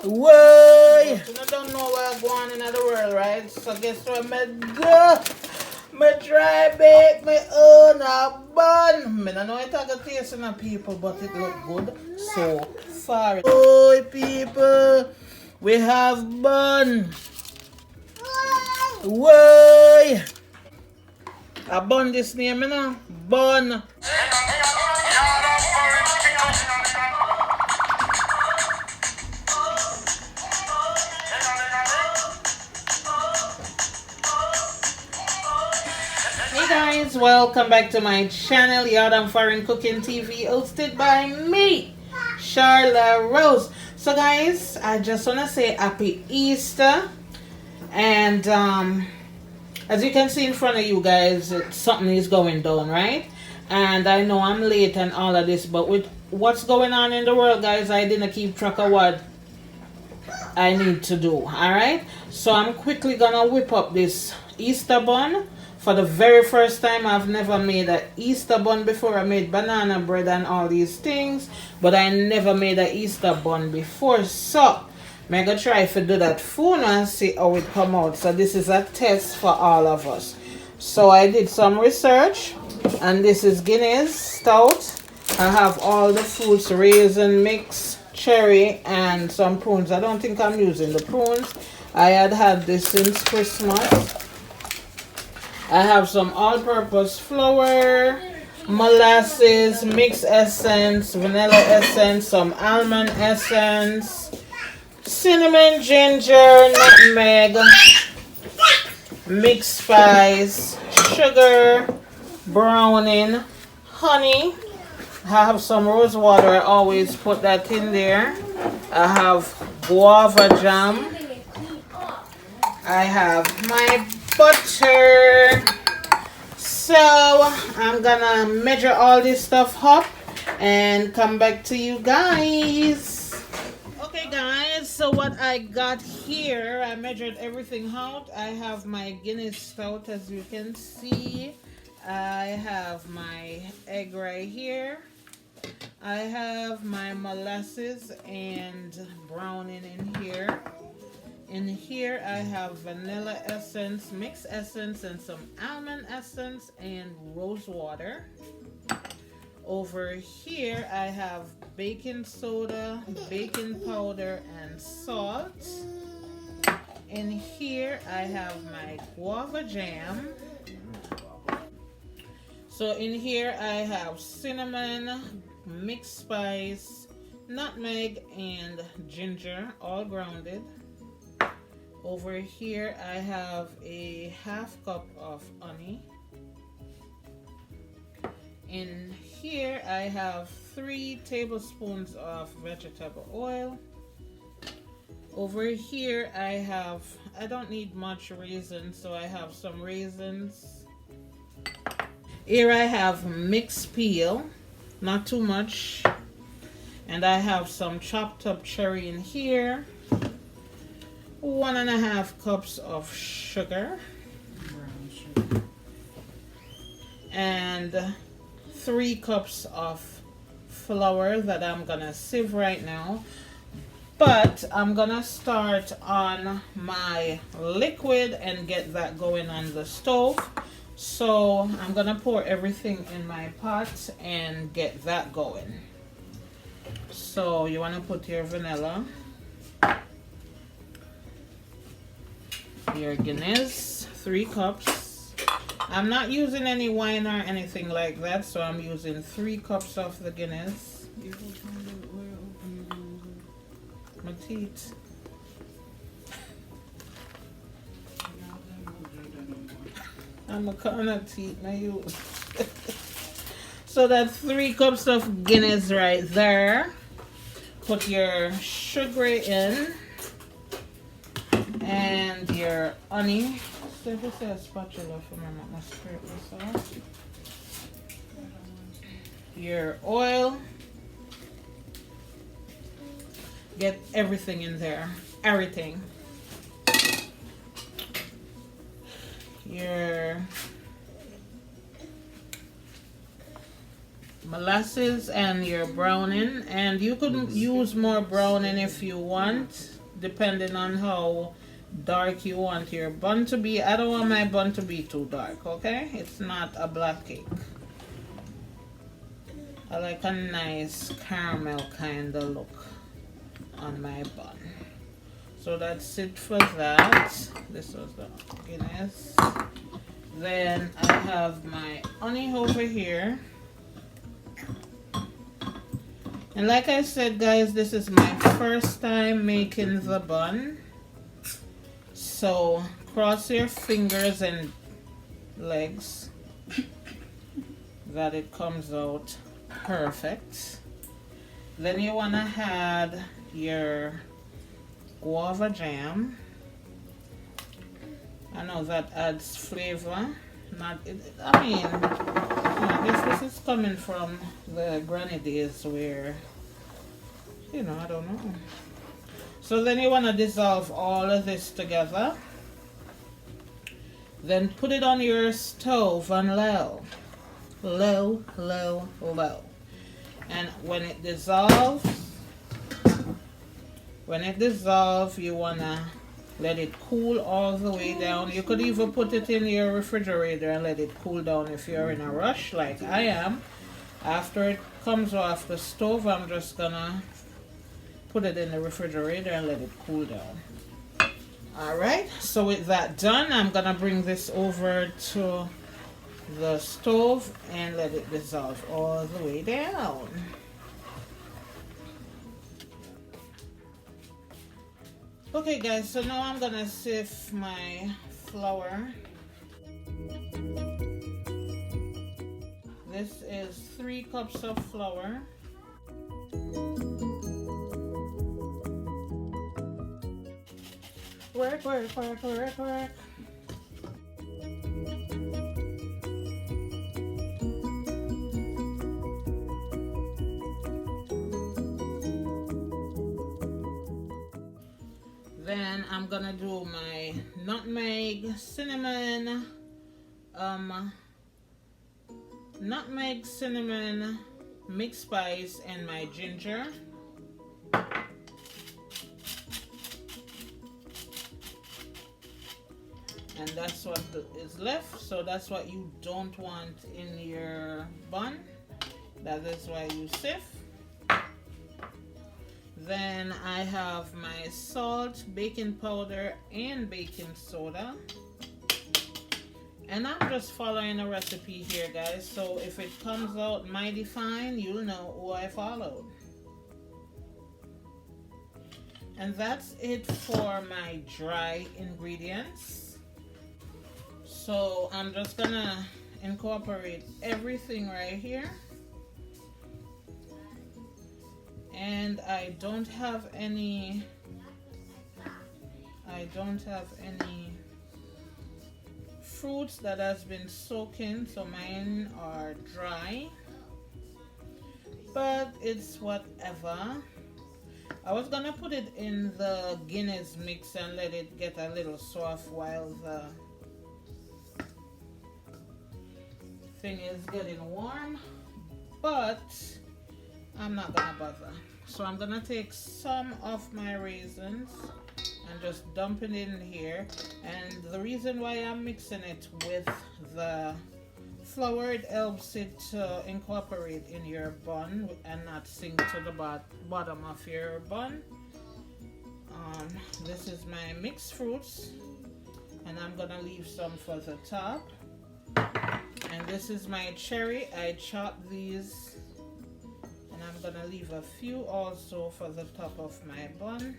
Why? But you don't know what's going on in the world, right? So guess what me do? Me try bake my own a bun. Me don't know it a taste in people, but it look good so far. Oi people, we have bun. Why? A bun this name, you know? Bun. Hey guys, welcome back to my channel, Yardam Foreign Cooking TV, hosted by me, Charla Rose. So guys, I just want to say happy Easter. And as you can see in front of you guys, something is going down, right? And I know I'm late and all of this, but with what's going on in the world, guys, I didn't keep track of what I need to do. Alright, so I'm quickly gonna whip up this Easter bun. For the very first time, I've never made an Easter bun before. I made banana bread and all these things, but I never made an Easter bun before. So I'm gonna try to do that soon and see how it come out. So this is a test for all of us. So I did some research, and this is Guinness Stout. I have all the fruits: raisin mix, cherry, and some prunes. I don't think I'm using the prunes. I had this since Christmas. I have some all-purpose flour, molasses, mixed essence, vanilla essence, some almond essence, cinnamon, ginger, nutmeg, mixed spice, sugar, browning, honey. I have some rose water. I always put that in there. I have guava jam. I have my butter. So I'm gonna measure all this stuff up and come back to you guys. Okay guys, so what I got here, I measured everything out. I have my Guinness Stout, as you can see. I have my egg right here. I have my molasses and browning in here. In here I have vanilla essence, mixed essence, and some almond essence and rose water. Over here I have baking soda, baking powder, and salt. In here I have my guava jam. So in here I have cinnamon, mixed spice, nutmeg, and ginger, all grounded. Over here I have a half cup of honey. In here I have 3 tablespoons of vegetable oil. Over here I don't need much raisins, so I have some raisins. Here I have mixed peel, not too much. And I have some chopped up cherry in here. 1.5 cups of sugar, and 3 cups of flour that I'm gonna sieve right now. But I'm gonna start on my liquid and get that going on the stove. So I'm gonna pour everything in my pot and get that going. So you wanna put your vanilla, your Guinness, 3 cups. I'm not using any wine or anything like that, so I'm using 3 cups of the Guinness. My teeth. I'm a kind of teeth, my use. So that's 3 cups of Guinness right there. Put your sugar in. And your honey. So if it's a spatula for me, I'm going to scrape this off. Your oil. Get everything in there. Everything. Your molasses and your browning, and you could use more browning if you want, depending on how dark you want your bun to be. I don't want my bun to be too dark, okay? It's not a black cake. I like a nice caramel kind of look on my bun. So that's it for that. This was the Guinness. Then I have my honey over here. And like I said, guys, this is my first time making the bun. So cross your fingers and legs that it comes out perfect. Then you want to add your guava jam. I know that adds flavor. I mean, this is coming from the granny days where, I don't know. So then you want to dissolve all of this together. Then put it on your stove on low. Low, low, low. And when it dissolves, you want to let it cool all the way down. You could even put it in your refrigerator and let it cool down if you're in a rush like I am. After it comes off the stove, I'm just gonna put it in the refrigerator and let it cool down. Alright, so with that done, I'm gonna bring this over to the stove and let it dissolve all the way down. Okay guys, so now I'm gonna sift my flour. This is 3 cups of flour. Work, work, work, work, work. Then I'm gonna do my nutmeg, cinnamon, mixed spice, and my ginger. And that's what is left. So that's what you don't want in your bun. That is why you sift. Then I have my salt, baking powder, and baking soda. And I'm just following a recipe here, guys. So if it comes out mighty fine, you'll know who I followed. And that's it for my dry ingredients. So I'm just gonna incorporate everything right here. And I don't have any fruits that has been soaking, so mine are dry, but it's whatever. I was gonna put it in the Guinness mix and let it get a little soft while the thing is getting warm, but I'm not gonna bother. So I'm gonna take some of my raisins and just dump it in here. And the reason why I'm mixing it with the flour, it helps it to incorporate in your bun and not sink to the bottom of your bun. This is my mixed fruits, and I'm gonna leave some for the top. And this is my cherry. I chopped these, and I'm gonna leave a few also for the top of my bun.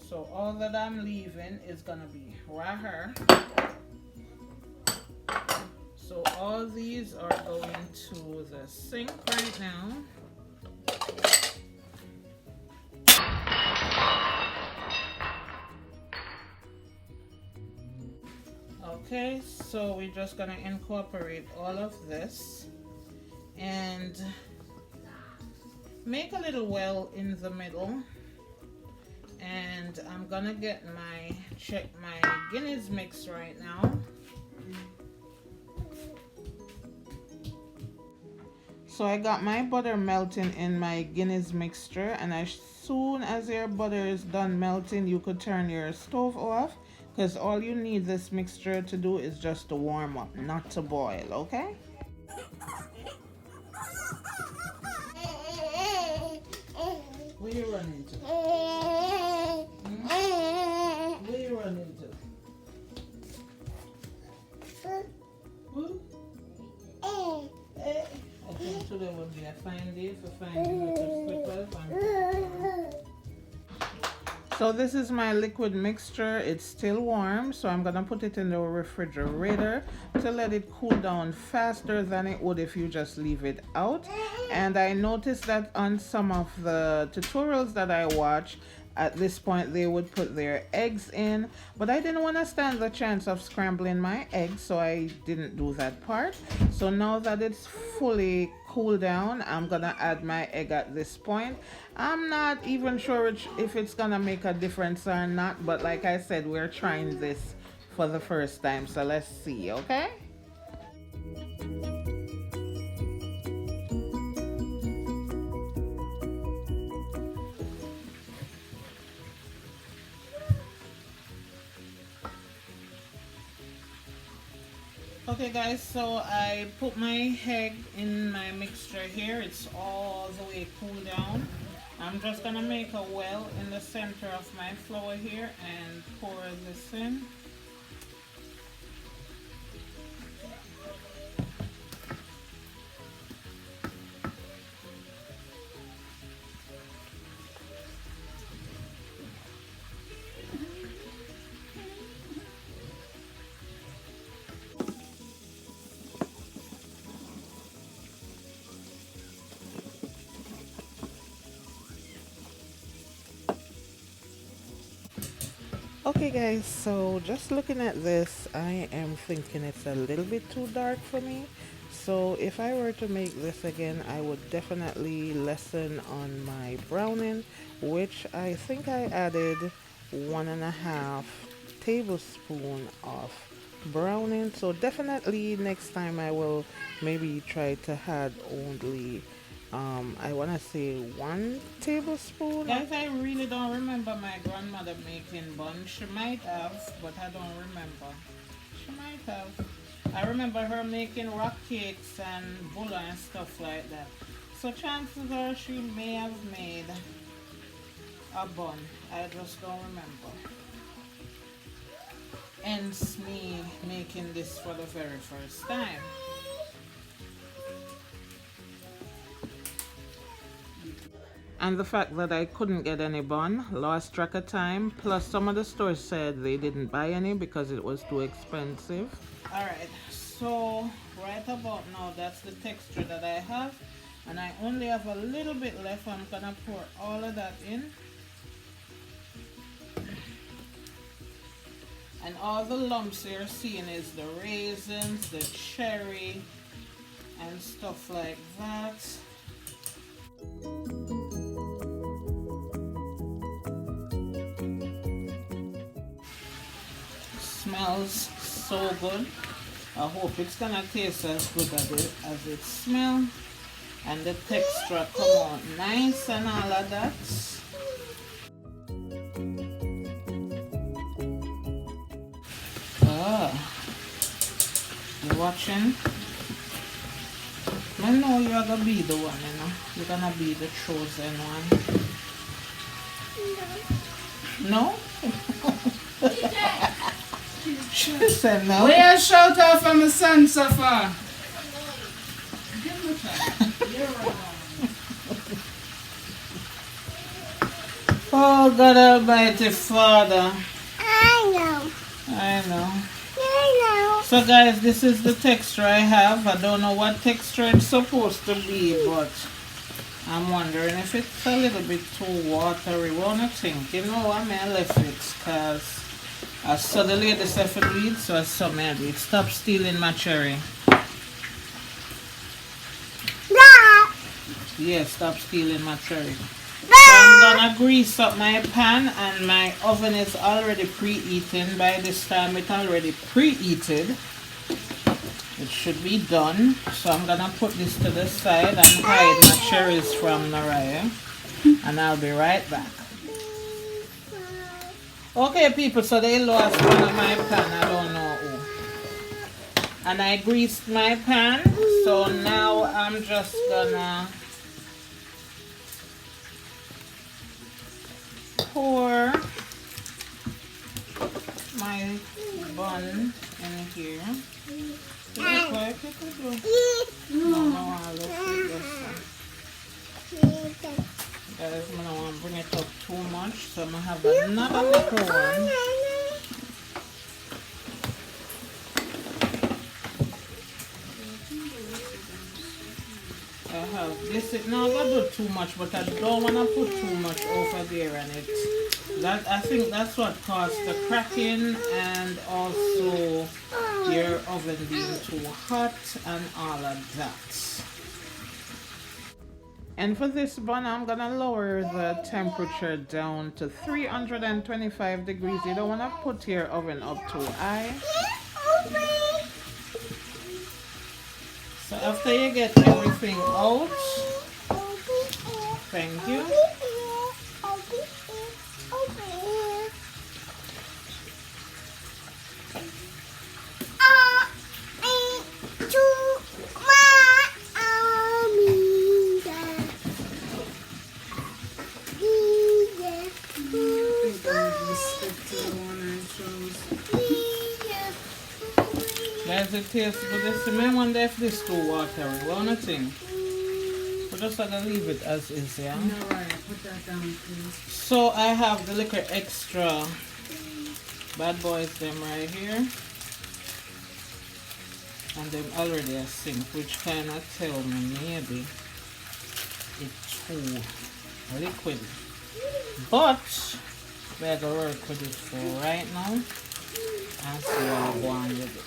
So all that I'm leaving is gonna be right here. So all these are going to the sink right now. Okay, so we're just gonna incorporate all of this and make a little well in the middle. And I'm gonna get check my Guinness mix right now. So I got my butter melting in my Guinness mixture, and as soon as your butter is done melting, you could turn your stove off, because all you need this mixture to do is just to warm up, not to boil, okay? Where you running to? Where you running to? Who? I think today will be a fine day for finding little slippers and so this is my liquid mixture. It's still warm, so I'm gonna put it in the refrigerator to let it cool down faster than it would if you just leave it out. And I noticed that on some of the tutorials that I watch, at this point they would put their eggs in, but I didn't want to stand the chance of scrambling my eggs, so I didn't do that part. So now that it's fully cooled down, I'm gonna add my egg at this point. I'm not even sure if it's gonna make a difference or not, but like I said, we're trying this for the first time, so let's see. Okay. Okay guys, so I put my egg in my mixture here. It's all the way cooled down. I'm just gonna make a well in the center of my flour here and pour this in. Okay guys, so just looking at this, I am thinking it's a little bit too dark for me. So if I were to make this again, I would definitely lessen on my browning, which I think I added 1.5 tablespoon of browning. So definitely next time I will maybe try to add only I want to say 1 tablespoon. Guys, I really don't remember my grandmother making bun. She might have, but I don't remember. She might have. I remember her making rock cakes and bulla and stuff like that. So chances are she may have made a bun. I just don't remember. Hence me making this for the very first time. And the fact that I couldn't get any bun, lost track of time, plus some of the stores said they didn't buy any because it was too expensive. Alright, so right about now that's the texture that I have, and I only have a little bit left. I'm gonna pour all of that in. And all the lumps you're seeing is the raisins, the cherry, and stuff like that. Smells so good. I hope it's gonna taste as good as it smells, and the texture come out nice and all of that. You watching? I know you're gonna be the one, you know. You're gonna be the chosen one. No? She said no. Where shout out from my son so far? Give him a try. You're right. Oh God Almighty Father. I know. I know. I know. So guys, this is the texture I have. I don't know what texture it's supposed to be, but I'm wondering if it's a little bit too watery. What do you think? You know, I may have left it because I saw the lady say for do it, so I saw me do it. Stop stealing my cherry. Yeah, stop stealing my cherry. So I'm gonna grease up my pan, and my oven is already preheating. By this time it's already preheated. it should be done. So I'm gonna put this to the side and hide my cherries from Naraya, and I'll be right back. Okay, people, so they lost one of my pan. I don't know who. And I greased my pan, so now I'm just gonna pour my bun in here. Look like it could do. No, I look at this one. Guys, I don't want to bring it up too much, so I'm gonna have another little one. I have this. Now I do too much, but I don't want to put too much over there, and that I think that's what caused the cracking, and also your oven being too hot and all of that. And for this bun, I'm gonna lower the temperature down to 325 degrees. You don't want to put your oven up too high. So after you get everything out, thank you. Guys, it tastes good. This I wonder if this too watery. What do you think? We're just gonna leave it as is, yeah? No, right. Put that down, please. So I have the liquor extra bad boys them right here. And them already a sink, which kind of tell me maybe it's too liquid. But we're gonna work with it for right now and see how I go on with it.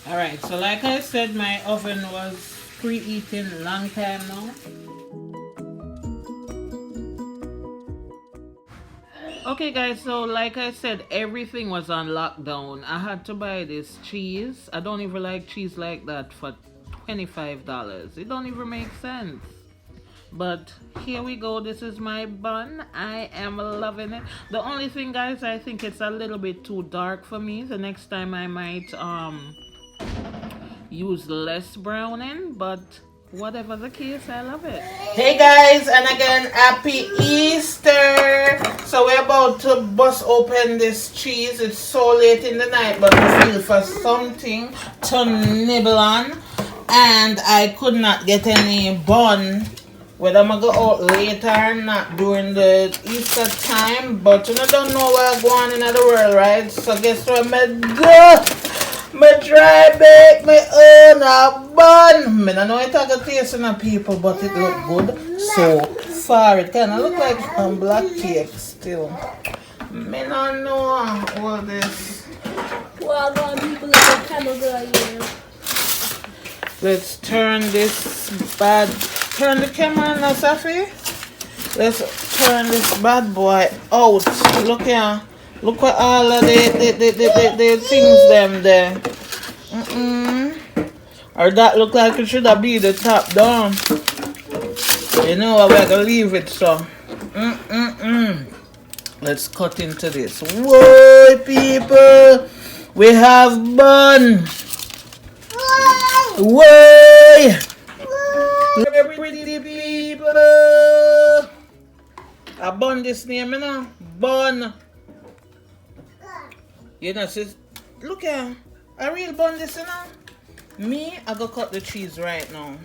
Alright, so like I said, my oven was preheating long time now. Okay guys, so like I said, everything was on lockdown. I had to buy this cheese. I don't even like cheese like that for $25. It don't even make sense. But here we go. This is my bun. I am loving it. The only thing, guys, I think it's a little bit too dark for me. The next time I might use less browning, but whatever the case, I love it. Hey guys, and again, happy Easter. So we're about to bust open this cheese. It's so late in the night, but I feel for something to nibble on, and I could not get any bun. Whether I'm going to go out later or not during the Easter time, but you don't know what's going on in the world, right? So guess what I do? I try bake my own bun. I don't know it's a taste in people, but it look good so far. It kind of look like some black cake still. I don't know all this. Well, God, people like a camel girl here. Let's turn this bad. Turn the camera now, Safi. Let's turn this bad boy out. Look here. Look at all of the things them there. Or that look like it should have been the top down. You know what, we're gonna leave it so. Let's cut into this. Whoa, people. We have bun. Whoa. Pretty people. I bun this name, you know. Bun. You know, sis. Look here. I real bun this, you know. Me, I go cut the cheese right now.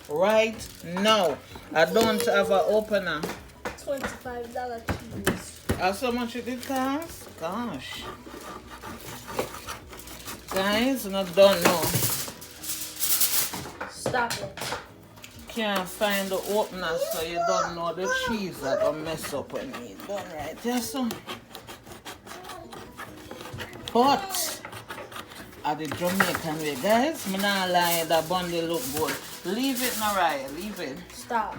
Right now. I don't have an opener. $25 cheese. How much it did cost? Gosh. Guys, I don't know. Stop it. Can't find the opener, so you don't know the cheese that will mess up when you done right there, so. But at the Jamaican way, guys, I'm not lying, that bundle look good. Leave it, Mariah, leave it. Stop.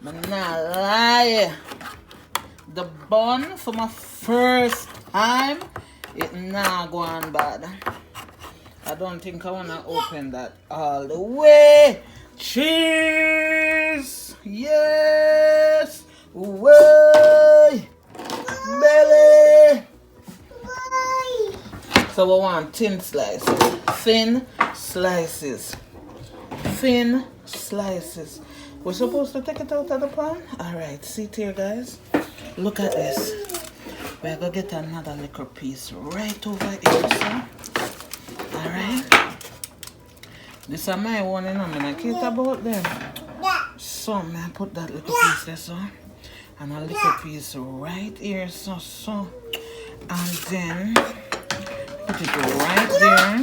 I Nah lie. The bun for my first time, it nah go on bad. I don't think I wanna open that all the way. Cheese! Yes! Way! Belly! So we want thin slices. Thin slices. Thin slices. We're supposed to take it out of the pan? Alright, see it here guys. Look at this. We're gonna get another little piece right over here, so. Alright. This is my one, you know, I'm gonna care about them. So I'm gonna put that little piece there, so. And a little piece right here, so. And then put it right there.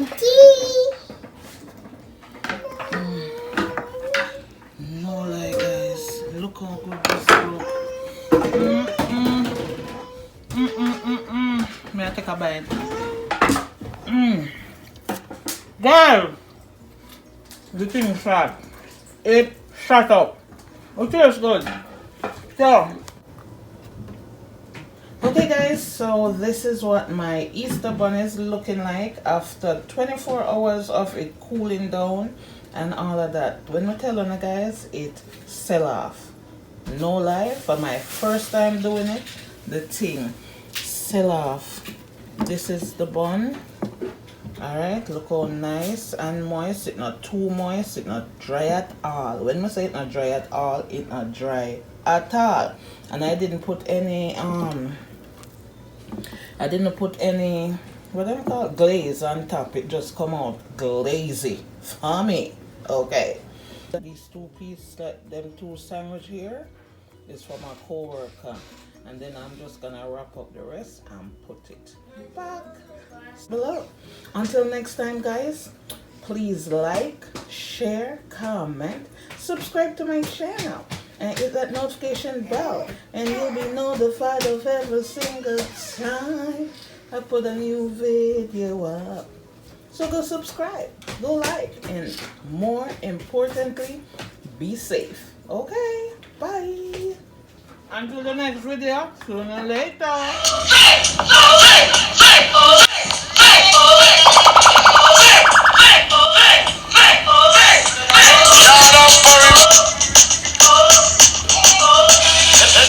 No lie guys. Look how good this looks. May I take a bite? Girl! The thing is shot. It shut up. It tastes good. So, okay guys, so this is what my Easter bun is looking like after 24 hours of it cooling down and all of that. When I tell you guys, it sell off. No lie, for my first time doing it, the thing sell off. This is the bun. Alright, look how nice and moist. It's not too moist, it's not dry at all. When I say it's not dry at all, it's not dry at all. And I didn't put any what do you call it? Glaze on top. It just come out glazy for me. Okay. These two pieces, like them two sandwich here, is for my co-worker. And then I'm just gonna wrap up the rest and put it back below. Until next time guys, please like, share, comment, subscribe to my channel and hit that notification bell and you'll be notified of every single time I put a new video up. So go subscribe, go like, and more importantly, be safe. Okay, bye. Until the next video, sooner or later.